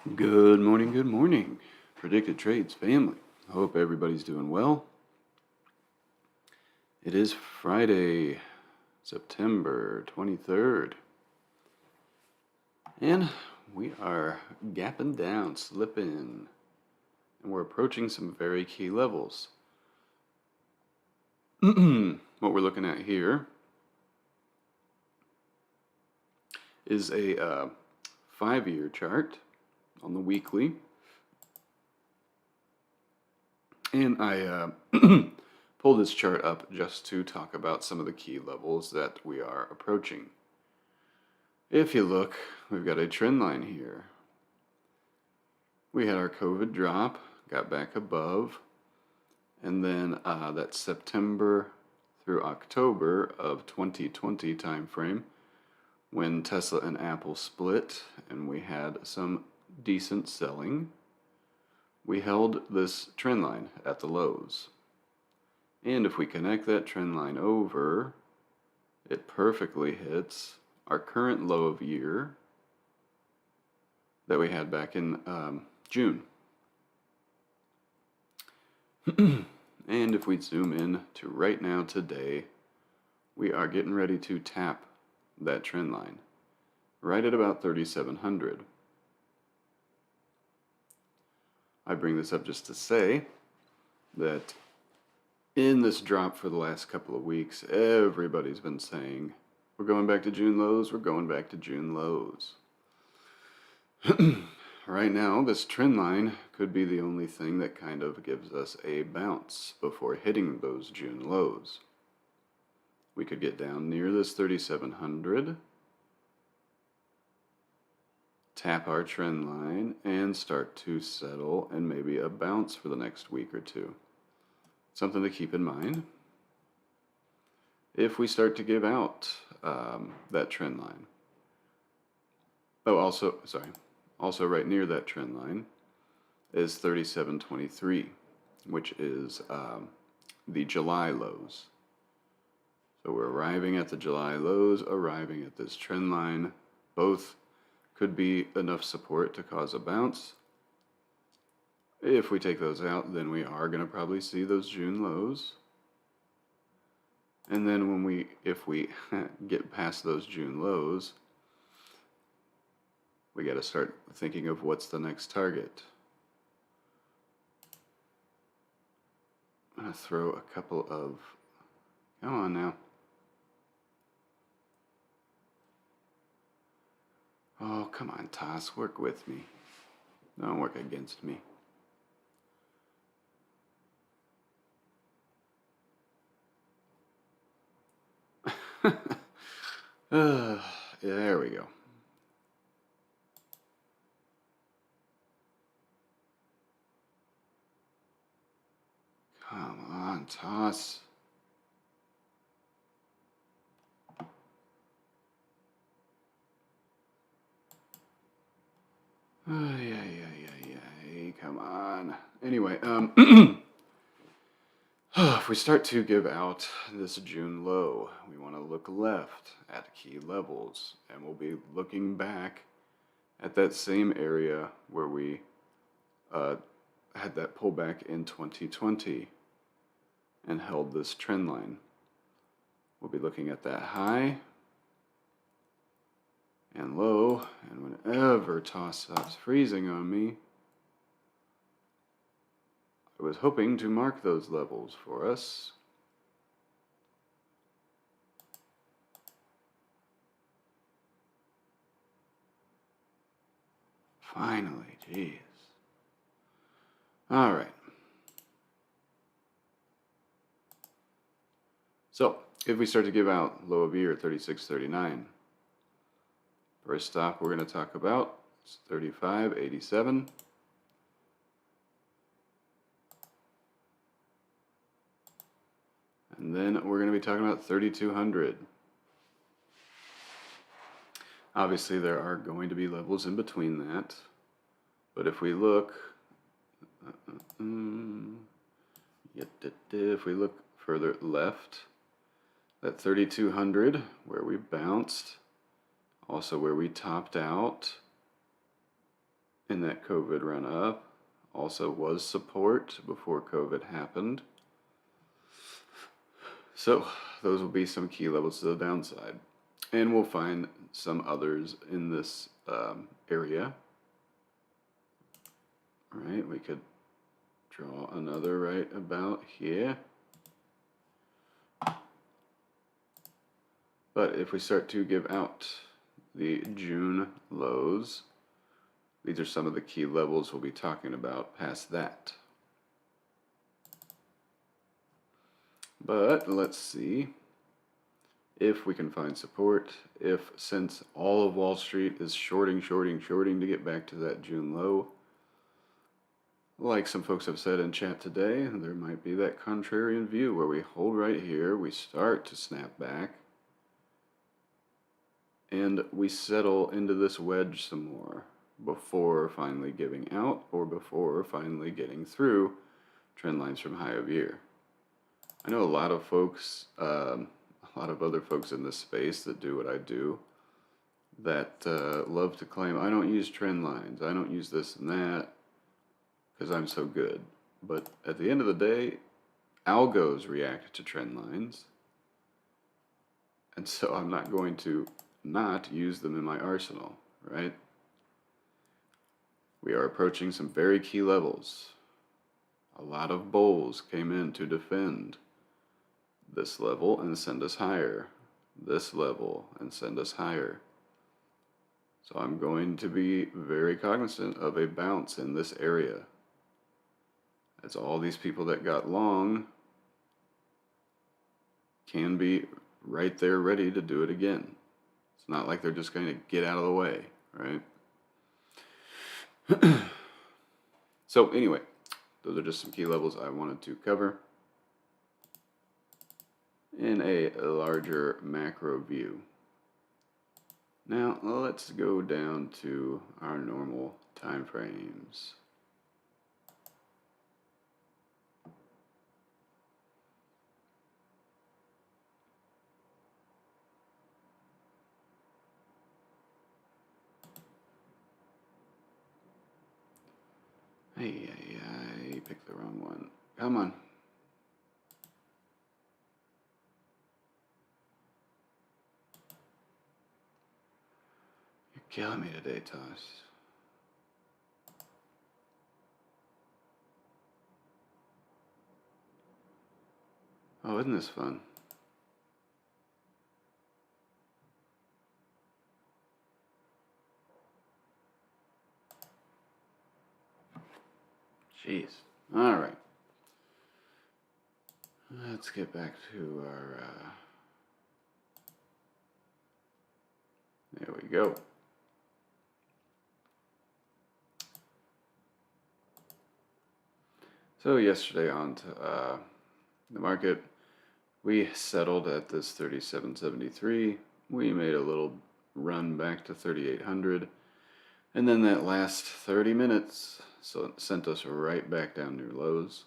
Good morning, Predicted Trades family. Hope everybody's doing well. It is Friday, September 23rd, and we are gapping down, slipping, and we're approaching some very key levels. What we're looking at here is a 5-year chart on the weekly. And I pulled this chart up just to talk about some of the key levels that we are approaching. If you look, we've got a trend line here. We had our COVID drop, got back above, and then that September through October of 2020 timeframe, when Tesla and Apple split and we had some decent selling, we held this trend line at the lows. And if we connect that trend line over, it perfectly hits our current low of year that we had back in June. And if we zoom in to right now today, we are getting ready to tap that trend line right at about 3,700. I bring this up just to say that in this drop for the last couple of weeks, everybody's been saying, we're going back to June lows, we're going back to June lows. Right now, this trend line could be the only thing that kind of gives us a bounce before hitting those June lows. We could get down near this 3,700, tap our trend line, and start to settle and maybe a bounce for the next week or two. Something to keep in mind. If we start to give out that trend line. Also right near that trend line is 37.23, which is the July lows. So we're arriving at the July lows, arriving at this trend line. Both could be enough support to cause a bounce. If we take those out, then we are going to probably see those June lows. And then if we get past those June lows, we got to start thinking of what's the next target. I'm going to throw a couple of, come on now. Oh, come on, Toss, work with me. Don't work against me. There we go. Come on, Toss. Come on. Anyway, if we start to give out this June low, we want to look left at key levels, and we'll be looking back at that same area where we had that pullback in 2020 and held this trend line. We'll be looking at that high and low, and whenever Toss stops freezing on me, I was hoping to mark those levels for us. Finally, jeez. All right. So, if we start to give out low of year at 36.39, first stop we're going to talk about is 35.87. And then we're going to be talking about 3,200. Obviously, there are going to be levels in between that. But if we look, if we look further left, that 3,200 where we bounced, also where we topped out, in that COVID run up. Also was support before COVID happened. So those will be some key levels to the downside. And we'll find some others in this area. All right, we could draw another right about here. But if we start to give out the June lows, these are some of the key levels we'll be talking about past that. But let's see if we can find support. If, since all of Wall Street is shorting to get back to that June low, like some folks have said in chat today, there might be that contrarian view where we hold right here, we start to snap back, and we settle into this wedge some more before finally giving out or before finally getting through trend lines from high of year. I know a lot of folks, a lot of other folks in this space that do what I do, that love to claim, I don't use trend lines, I don't use this and that, because I'm so good. But at the end of the day, algos react to trend lines, and so I'm not going to not use them in my arsenal, right? We are approaching some very key levels. A lot of bulls came in to defend this level and send us higher, this level and send us higher. So I'm going to be very cognizant of a bounce in this area, as all these people that got long can be right there ready to do it again. It's not like they're just going to get out of the way, right? So anyway, those are just some key levels I wanted to cover in a larger macro view. Now let's go down to our normal time frames. Hey, I picked the wrong one. Come on. You're killing me today, Toss. Oh, isn't this fun? Jeez. All right. Let's get back to our... there we go. So yesterday on to the market, we settled at this 37.73. We made a little run back to 3,800. And then that last 30 minutes sent us right back down near lows.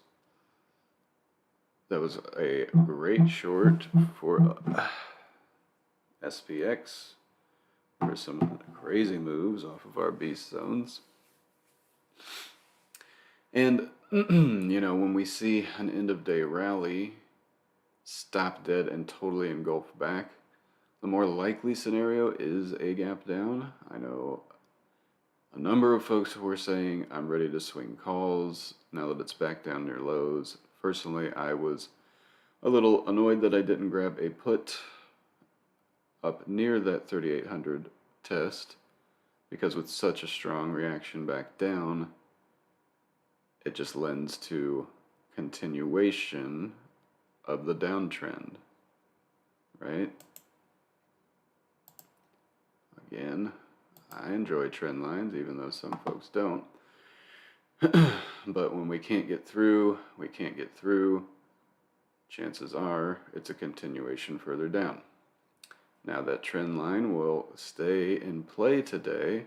That was a great short for SPX for some crazy moves off of our beast zones. And, you know, when we see an end of day rally stop dead and totally engulf back, the more likely scenario is a gap down. I know a number of folks who were saying, I'm ready to swing calls now that it's back down near lows. Personally, I was a little annoyed that I didn't grab a put up near that 3,800 test, because with such a strong reaction back down, it just lends to continuation of the downtrend, right? Again, I enjoy trend lines, even though some folks don't. But when we can't get through, chances are it's a continuation further down. Now that trend line will stay in play today.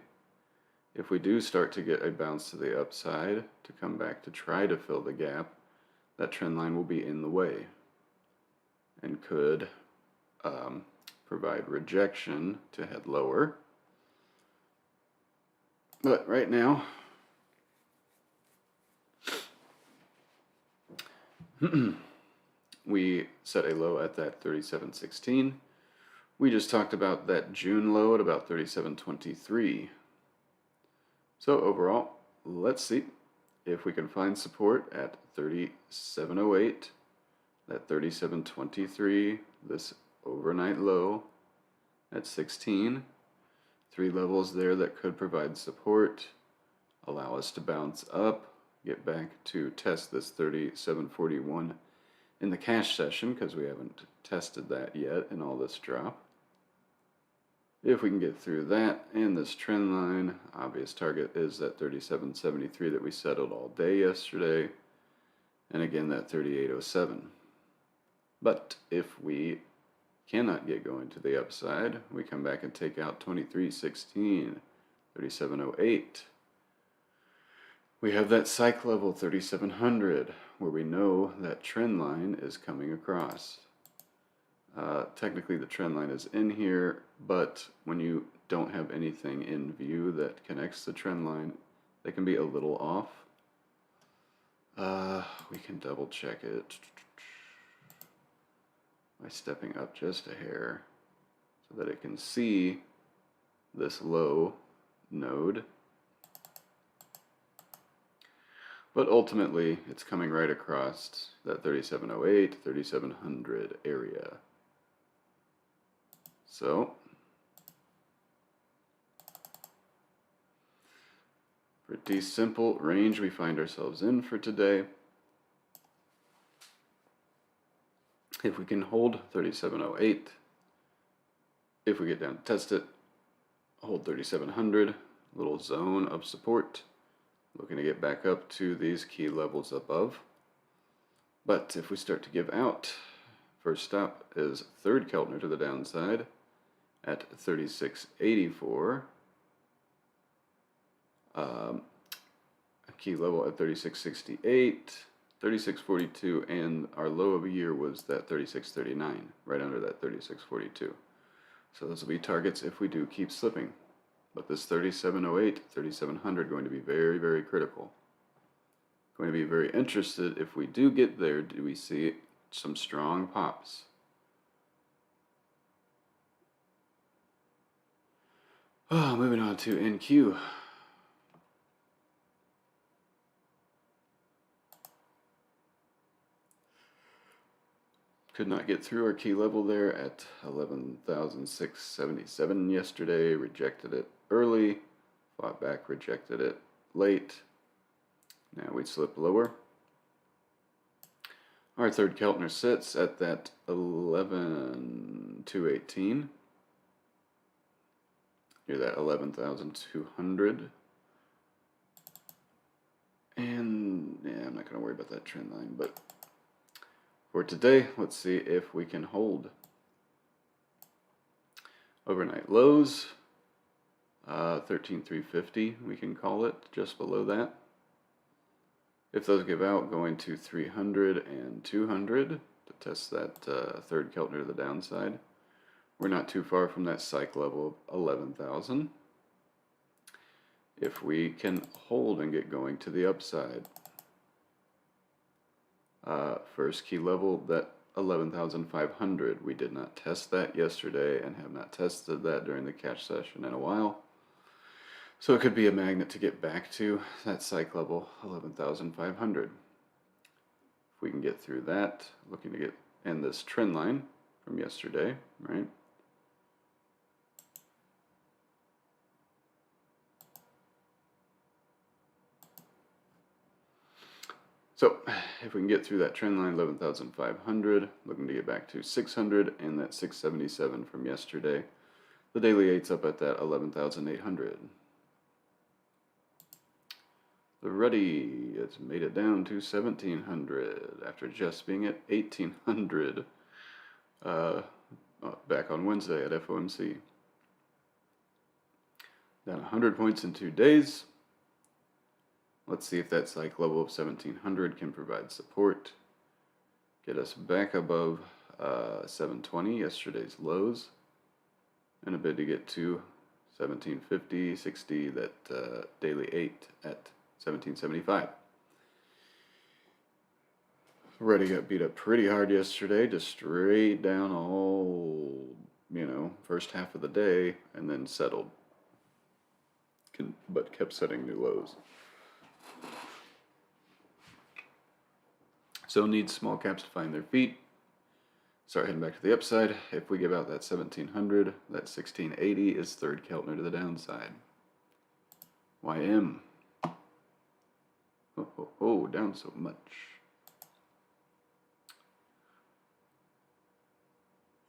If we do start to get a bounce to the upside to come back to try to fill the gap, that trend line will be in the way and could provide rejection to head lower. But right now, We set a low at that 37.16. We just talked about that June low at about 37.23. So overall, let's see if we can find support at 37.08, that 37.23, this overnight low at 16. Three levels there that could provide support, allow us to bounce up, get back to test this 37.41 in the cash session, because we haven't tested that yet in all this drop. If we can get through that and this trend line, obvious target is that 37.73 that we settled all day yesterday, and again that 38.07. But if we cannot get going to the upside, we come back and take out 23.16, 37.08. We have that psych level 3700, where we know that trend line is coming across. Technically the trend line is in here, but when you don't have anything in view that connects the trend line, they can be a little off. We can double check it by stepping up just a hair so that it can see this low node. But ultimately, it's coming right across that 3708, 3700 area. So, pretty simple range we find ourselves in for today. If we can hold 3708, if we get down to test it, hold 3700, little zone of support. Looking to get back up to these key levels above. But if we start to give out, first stop is third Keltner to the downside at 36.84. A key level at 36.68, 36.42, and our low of a year was that 36.39, right under that 36.42. So those will be targets if we do keep slipping. But this 3708, 3700 going to be very, very critical. Going to be very interested if we do get there. Do we see some strong pops? Moving on to NQ. Could not get through our key level there at 11,677 yesterday. Rejected it early, fought back, rejected it late. Now we slip lower. Our third Keltner sits at that 11,218. Near that 11,200. And yeah, I'm not going to worry about that trend line, but for today, let's see if we can hold. Overnight lows, 13,350, we can call it, just below that. If those give out, going to 300 and 200 to test that third Keltner to the downside. We're not too far from that psych level of 11,000. If we can hold and get going to the upside, first key level, that 11,500. We did not test that yesterday and have not tested that during the cash session in a while. So it could be a magnet to get back to that psych level, 11,500. If we can get through that, looking to get in this trend line from yesterday, right? So if we can get through that trend line, 11,500, looking to get back to 600 and that 677 from yesterday. The daily 8's up at that 11,800. The Ruddy has made it down to 1,700 after just being at 1,800 back on Wednesday at FOMC. Down 100 points in 2 days. Let's see if that psych level of 1,700 can provide support. Get us back above 720, yesterday's lows. And a bid to get to 1,750, 60, that daily 8 at 1,775. Already got beat up pretty hard yesterday, just straight down all, first half of the day, and then settled. But kept setting new lows. So needs small caps to find their feet. Start heading back to the upside. If we give out that 1700, that 1680 is third Keltner to the downside. YM. Oh, down so much.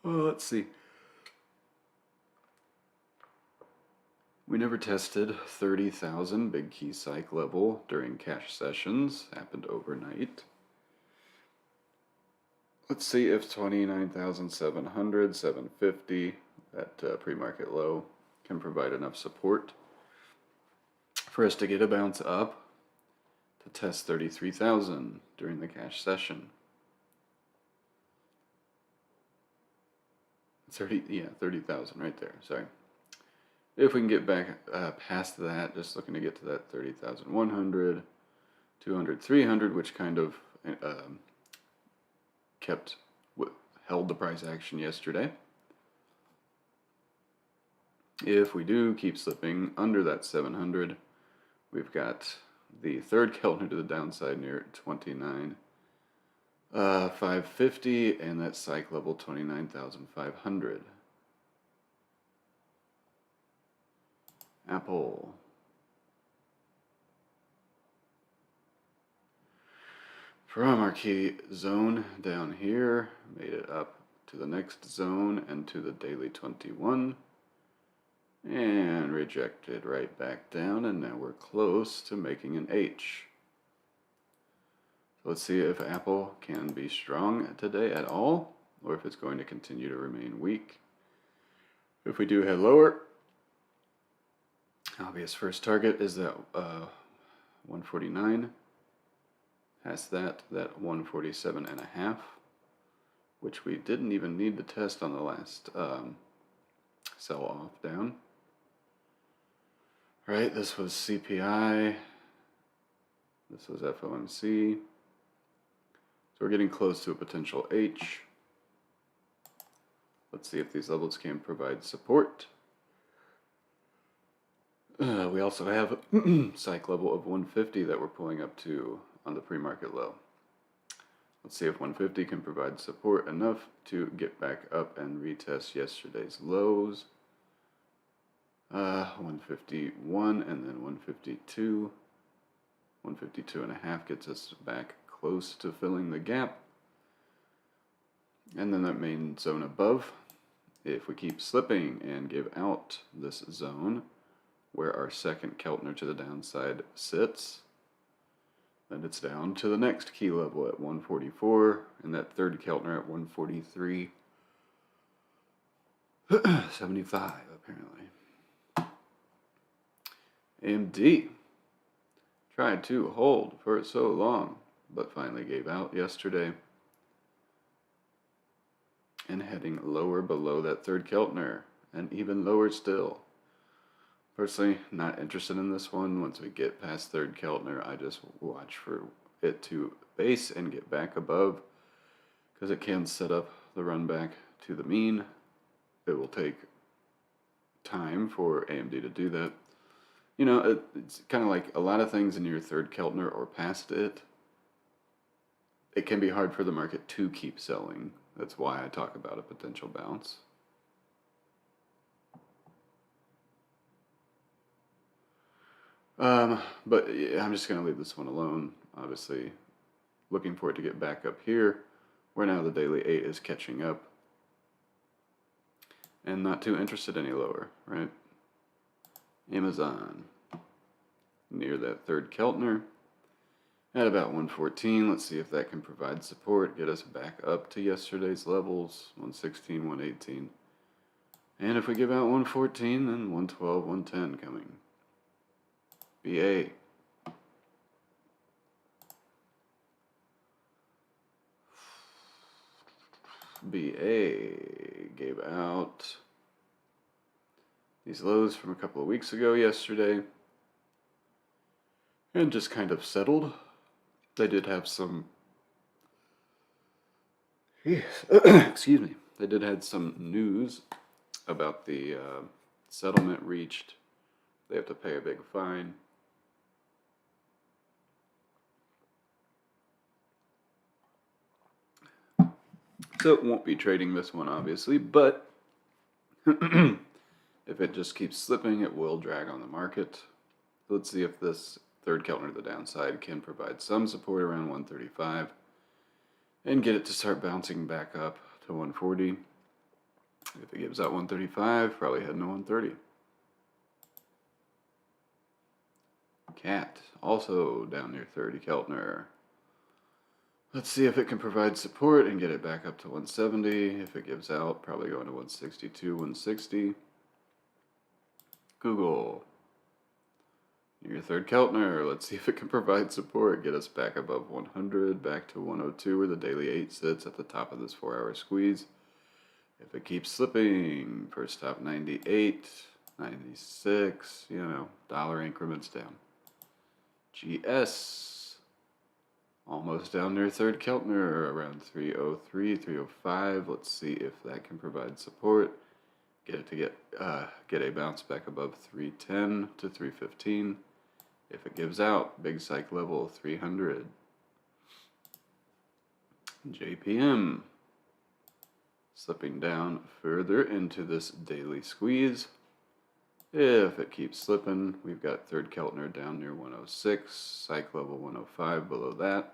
Oh, let's see. We never tested 30,000 big key psych level during cash sessions. Happened overnight. Let's see if 29,700, 750, that pre-market low, can provide enough support for us to get a bounce up to test 33,000 during the cash session. 30,000 right there, sorry. If we can get back past that, just looking to get to that 30,100, 200, 300, which kind of held the price action yesterday. If we do keep slipping under that 700, we've got the third Keltner to the downside near 29. 550 and that psych level 29,500. Apple. Premarket zone down here, made it up to the next zone and to the daily 21. And rejected right back down, and now we're close to making an H. So let's see if Apple can be strong today at all, or if it's going to continue to remain weak. If we do head lower, obvious first target is that 149. Past that 147.5, which we didn't even need to test on the last sell-off down. Right, this was CPI. This was FOMC. So we're getting close to a potential H. Let's see if these levels can provide support. We also have a psych level of 150 that we're pulling up to on the pre-market low. Let's see if 150 can provide support enough to get back up and retest yesterday's lows. 151 and then 152. 152.5 gets us back close to filling the gap. And then that main zone above, if we keep slipping and give out this zone where our second Keltner to the downside sits, then it's down to the next key level at 144 and that third Keltner at 143.75 apparently. AMD tried to hold for so long, but finally gave out yesterday. And heading lower below that third Keltner, and even lower still. Personally, not interested in this one. Once we get past third Keltner, I just watch for it to base and get back above, because it can set up the run back to the mean. It will take time for AMD to do that. You know, it's kind of like a lot of things in your third Keltner or past it. It can be hard for the market to keep selling. That's why I talk about a potential bounce. But yeah, I'm just going to leave this one alone. Obviously, looking for it to get back up here, where now the daily 8 is catching up. And not too interested any lower, right? Amazon, near that third Keltner, at about 114. Let's see if that can provide support, get us back up to yesterday's levels, 116, 118. And if we give out 114, then 112, 110 coming. BA. BA gave out these lows from a couple of weeks ago yesterday and just kind of settled. They did have some Yes. Excuse me. They did had some news about the settlement reached. They have to pay a big fine. So it won't be trading this one, obviously, but if it just keeps slipping, it will drag on the market. Let's see if this third Keltner to the downside can provide some support around 135 and get it to start bouncing back up to 140. If it gives out 135, probably heading to 130. Cat, also down near 30 Keltner. Let's see if it can provide support and get it back up to 170. If it gives out, probably going to 162, 160. Google, near third Keltner. Let's see if it can provide support. Get us back above 100, back to 102 where the daily 8 sits at the top of this 4-hour squeeze. If it keeps slipping, first stop 98, 96, dollar increments down. GS, almost down near third Keltner, around 303, 305. Let's see if that can provide support. Get it to get a bounce back above 310 to 315. If it gives out, big psych level 300. JPM, slipping down further into this daily squeeze. If it keeps slipping, we've got third Keltner down near 106, psych level 105 below that.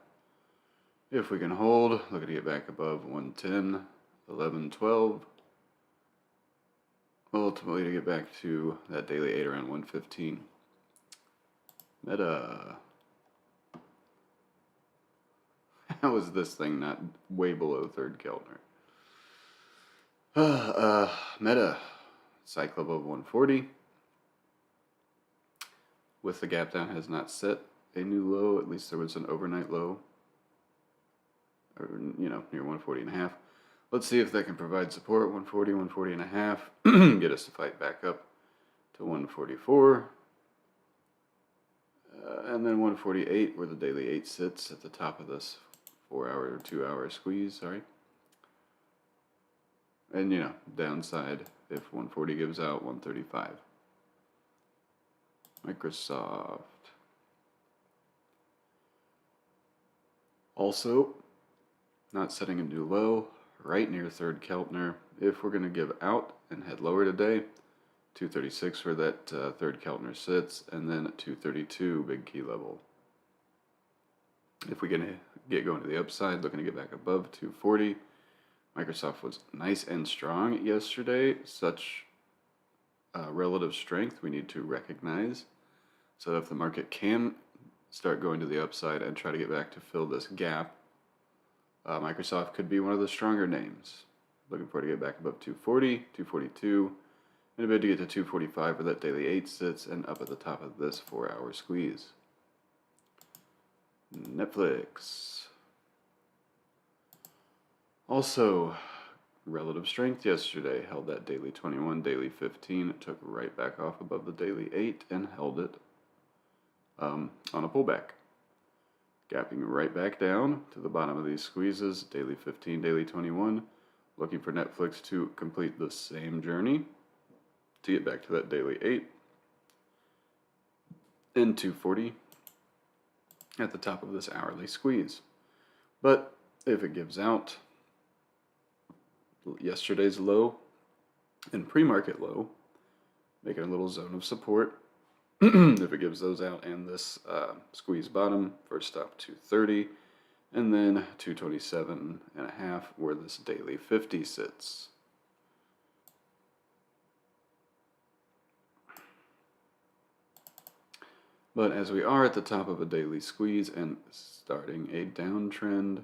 If we can hold, looking to get back above 110, 11, 12. Ultimately to get back to that daily 8 around 115. Meta. How is this thing not way below third Keltner? Meta, cycle above 140. With the gap down has not set a new low. At least there was an overnight low, or near 140 and a half. Let's see if that can provide support. 140, 140 and a half. Get us to fight back up to 144. And then 148, where the daily 8 sits at the top of this 4-hour or 2-hour squeeze, sorry. And, downside, if 140 gives out, 135. Microsoft. Also, not setting a new low, right near third Keltner. If we're going to give out and head lower today, 236 where that third Keltner sits, and then 232 big key level. If we're going to get going to the upside, looking to get back above 240. Microsoft was nice and strong yesterday. Such relative strength we need to recognize. So if the market can start going to the upside and try to get back to fill this gap, Microsoft could be one of the stronger names. Looking forward to get back above 240, 242, and a bit to get to 245 where that daily 8 sits and up at the top of this 4-hour squeeze. Netflix. Also, relative strength yesterday. Held that daily 21, daily 15. It took right back off above the daily 8 and held it on a pullback. Gapping right back down to the bottom of these squeezes. Daily 15, daily 21. Looking for Netflix to complete the same journey to get back to that daily 8. And 240 at the top of this hourly squeeze. But if it gives out yesterday's low and pre-market low, making a little zone of support. If it gives those out and this squeeze bottom, first stop 230, and then 227 and a half where this daily 50 sits. But as we are at the top of a daily squeeze and starting a downtrend,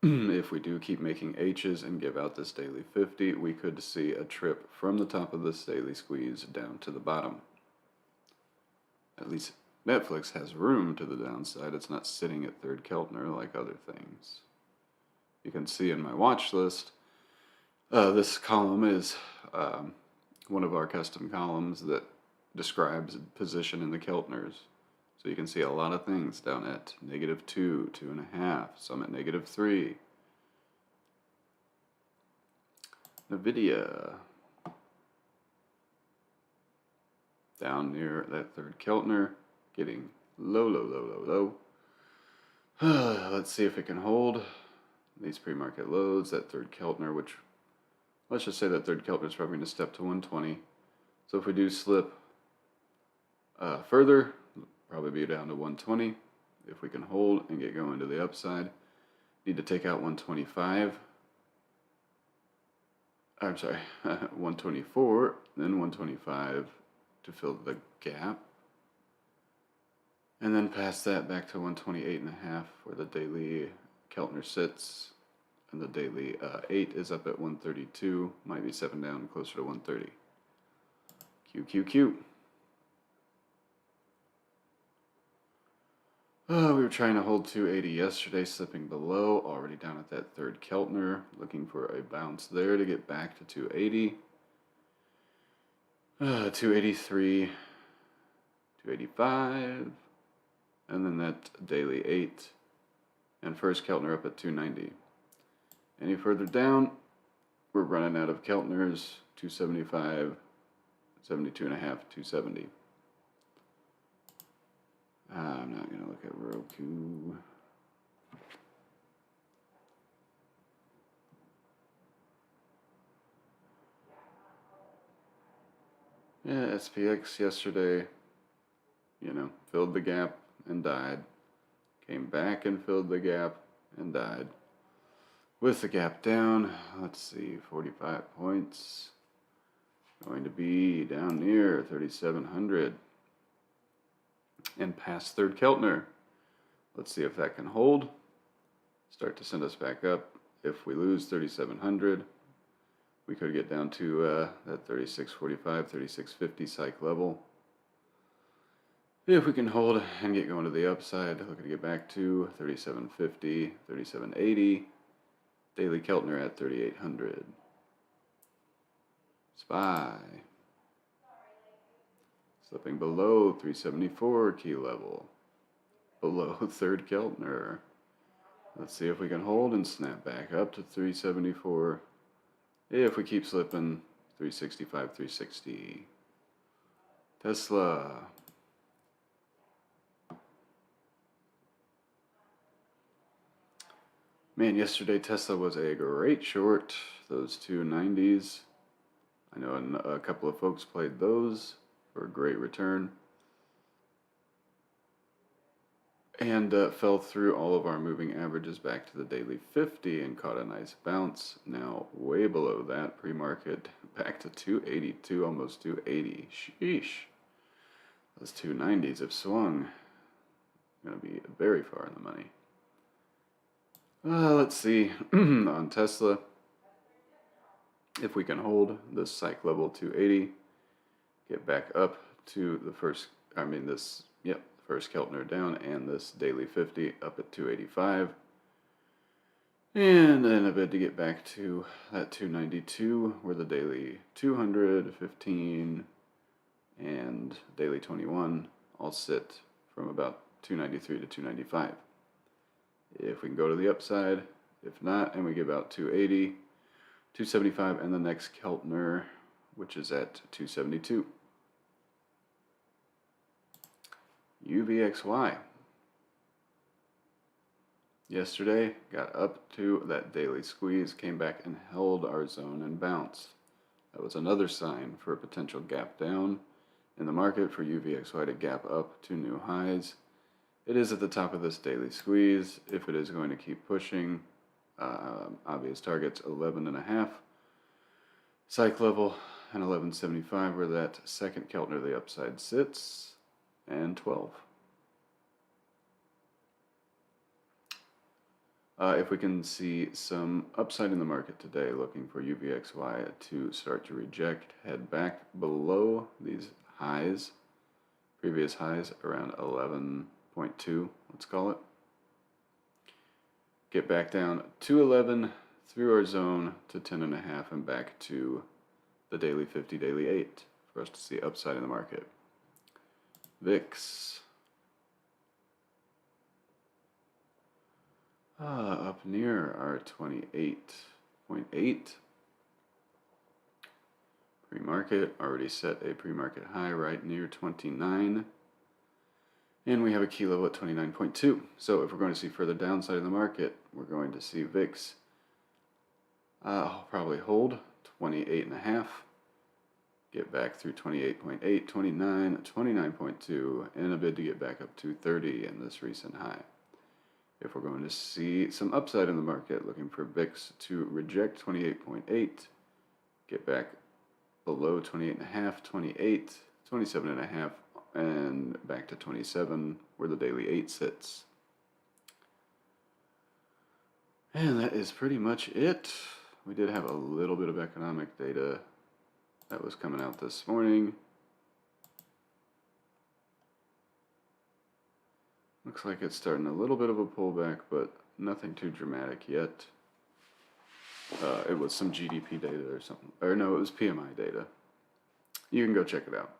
if we do keep making H's and give out this daily 50, we could see a trip from the top of this daily squeeze down to the bottom. At least Netflix has room to the downside. It's not sitting at third Keltner like other things. You can see in my watch list, this column is one of our custom columns that describes position in the Keltners. So you can see a lot of things down at -2, 2.5, some at -3. Nvidia down near that third Keltner, getting low, low, low, low, low. Let's see if it can hold these pre-market lows. That third Keltner, which let's just say that third Keltner is probably going to step to 120. So if we do slip further, probably be down to 120. If we can hold and get going to the upside, need to take out 125. I'm sorry, 124, then 125 to fill the gap. And then past that back to 128.5 where the daily Keltner sits. And the daily 8 is up at 132, might be 7 down, closer to 130. QQQ. We were trying to hold 280 yesterday, slipping below, already down at that third Keltner, looking for a bounce there to get back to 280. 283, 285, and then that daily 8, and first Keltner up at 290. Any further down, we're running out of Keltners, 275, 72.5, 270. I'm not going to look at Roku. Yeah, SPX yesterday, filled the gap and died. Came back and filled the gap and died. With the gap down, let's see, 45 points. Going to be down near 3,700. And past third Keltner. Let's see if that can hold. Start to send us back up. If we lose 3,700, we could get down to that 3645, 3650 psych level. If we can hold and get going to the upside, looking to get back to 3750, 3780. Daily Keltner at 3,800. SPY. Slipping below 374 key level. Below third Keltner. Let's see if we can hold and snap back up to 374. If we keep slipping, 365, 360. Tesla. Man, yesterday Tesla was a great short. Those 290s. I know a couple of folks played those for a great return. And fell through all of our moving averages back to the daily 50 and caught a nice bounce. Now way below that, pre-market back to 282, almost 280. Sheesh. Those 290s have swung. Going to be very far in the money. Let's see on Tesla if we can hold this psych level 280, get back up to the first Keltner down and this daily 50 up at 285. And then a bit to get back to that 292 where the daily 200, 15, and daily 21 all sit from about 293 to 295. If we can go to the upside, if not, and we give out 280, 275, and the next Keltner, which is at 272. UVXY. Yesterday, got up to that daily squeeze, came back and held our zone and bounced. That was another sign for a potential gap down in the market for UVXY to gap up to new highs. It is at the top of this daily squeeze. If it is going to keep pushing, obvious targets 11.5 psych level and 1175 where that second Keltner the upside sits, and 12. If we can see some upside in the market today, looking for UVXY to start to reject, head back below these highs, previous highs around 11.2, let's call it. Get back down to 11, through our zone to 10.5 and back to the daily 50, daily 8 for us to see upside in the market. VIX. Up near our 28.8. Premarket already set a pre-market high right near 29. And we have a key level at 29.2. So if we're going to see further downside in the market, we're going to see VIX I'll probably hold 28.5, get back through 28.8, 29, 29.2, and a bid to get back up to 30 in this recent high. If we're going to see some upside in the market, looking for VIX to reject 28.8, get back below 28.5, 28, 27.5, and back to 27, where the daily 8 sits. And that is pretty much it. We did have a little bit of economic data that was coming out this morning. Looks like it's starting a little bit of a pullback, but nothing too dramatic yet. It was some GDP data or something. Or no, it was PMI data. You can go check it out.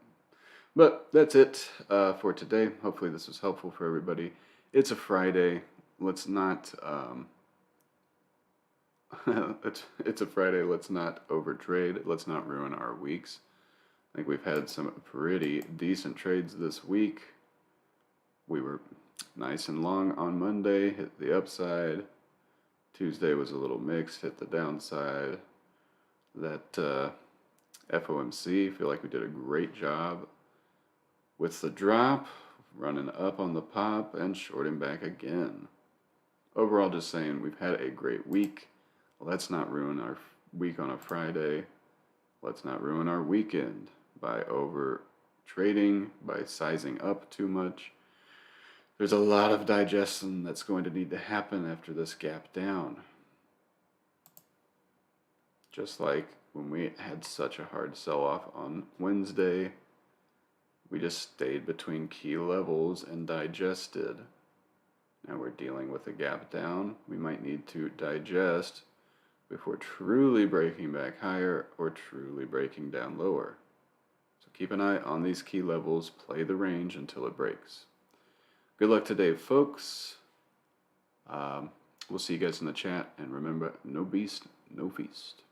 But that's it for today. Hopefully this was helpful for everybody. It's a Friday. Let's not... it's a Friday. Let's not overtrade. Let's not ruin our weeks. I think we've had some pretty decent trades this week. We were nice and long on Monday, hit the upside. Tuesday was a little mixed, hit the downside. That FOMC, feel like we did a great job with the drop, running up on the pop, and shorting back again. Overall, just saying we've had a great week. Let's not ruin our week on a Friday. Let's not ruin our weekend by over trading, by sizing up too much. There's a lot of digestion that's going to need to happen after this gap down. Just like when we had such a hard sell-off on Wednesday, we just stayed between key levels and digested. Now we're dealing with a gap down. We might need to digest before truly breaking back higher or truly breaking down lower. So keep an eye on these key levels, play the range until it breaks. Good luck today, folks. We'll see you guys in the chat, and remember, no beast, no feast.